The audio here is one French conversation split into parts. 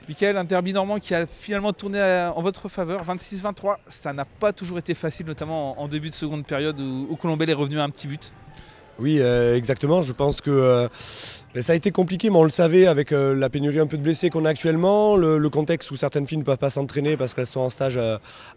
Michael, un derby normand qui a finalement tourné en votre faveur, 26-23. Ça n'a pas toujours été facile, notamment en début de seconde période où Colombel est revenu à un petit but. Oui, exactement. Je pense que ça a été compliqué, mais on le savait avec la pénurie un peu de blessés qu'on a actuellement, le contexte où certaines filles ne peuvent pas s'entraîner parce qu'elles sont en stage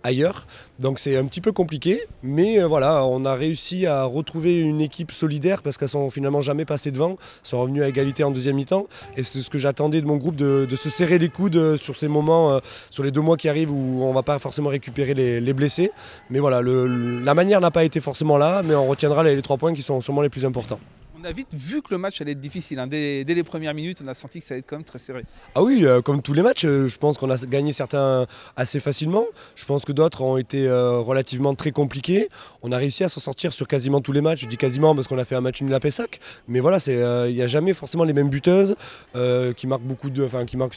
ailleurs. Donc c'est un petit peu compliqué, mais voilà, on a réussi à retrouver une équipe solidaire parce qu'elles sont finalement jamais passées devant, elles sont revenues à égalité en deuxième mi-temps. Et c'est ce que j'attendais de mon groupe, de se serrer les coudes sur ces moments, sur les 2 mois qui arrivent où on ne va pas forcément récupérer les blessés. Mais voilà, la manière n'a pas été forcément là, mais on retiendra les 3 points qui sont sûrement les plus importants. On a vite vu que le match allait être difficile. Dès les premières minutes, on a senti que ça allait être quand même très serré. Ah oui, comme tous les matchs, je pense qu'on a gagné certains assez facilement. Je pense que d'autres ont été relativement très compliqués. On a réussi à s'en sortir sur quasiment tous les matchs. Je dis quasiment parce qu'on a fait un match nul à Pessac. Mais voilà, il n'y a jamais forcément les mêmes buteuses qui marquent beaucoup qui marquent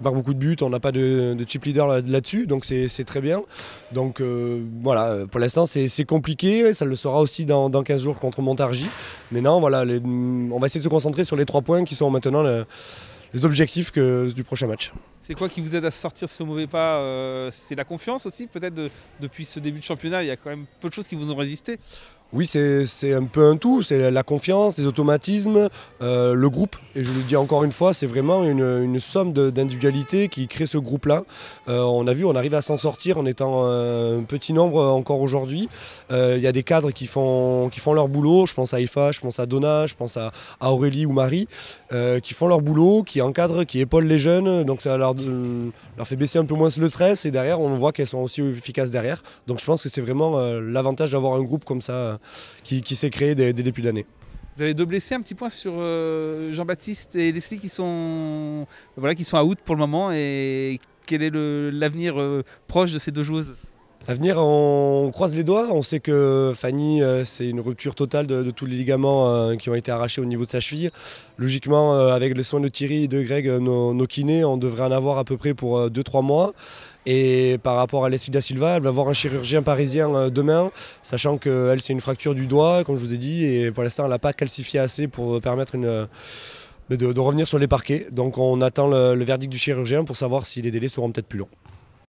beaucoup de buts. On n'a pas de chip leader là-dessus, donc c'est très bien. Donc voilà, pour l'instant c'est compliqué. Ça le sera aussi dans 15 jours contre Montargis. Mais non, voilà, on va essayer de se concentrer sur les 3 points qui sont maintenant les objectifs du prochain match. C'est quoi qui vous aide à sortir ce mauvais pas? C'est la confiance aussi, peut-être depuis ce début de championnat, il y a quand même peu de choses qui vous ont résisté. Oui, c'est un peu un tout, c'est la confiance, les automatismes, le groupe. Et je le dis encore une fois, c'est vraiment une somme d'individualités qui crée ce groupe-là. On a vu, on arrive à s'en sortir en étant un petit nombre encore aujourd'hui. Il y a des cadres qui font leur boulot, je pense à Ifa, je pense à Donna, je pense à Aurélie ou Marie, qui font leur boulot, qui encadrent, qui épaulent les jeunes. Donc ça leur fait baisser un peu moins le stress et derrière on voit qu'elles sont aussi efficaces derrière. Donc je pense que c'est vraiment l'avantage d'avoir un groupe comme ça qui s'est créé dès le début d'année. Vous avez 2 blessés, un petit point sur Jean-Baptiste et Leslie qui sont out pour le moment. Et quel est l'avenir proche de ces 2 joueuses? L'avenir, on croise les doigts. On sait que Fanny, c'est une rupture totale de tous les ligaments qui ont été arrachés au niveau de sa cheville. Logiquement, avec les soins de Thierry et de Greg, nos kinés, on devrait en avoir à peu près pour 2-3 mois. Et par rapport à Leslie da Silva, elle va voir un chirurgien parisien demain, sachant qu'elle, c'est une fracture du doigt, comme je vous ai dit, et pour l'instant, elle n'a pas calcifié assez pour permettre de revenir sur les parquets. Donc on attend le verdict du chirurgien pour savoir si les délais seront peut-être plus longs.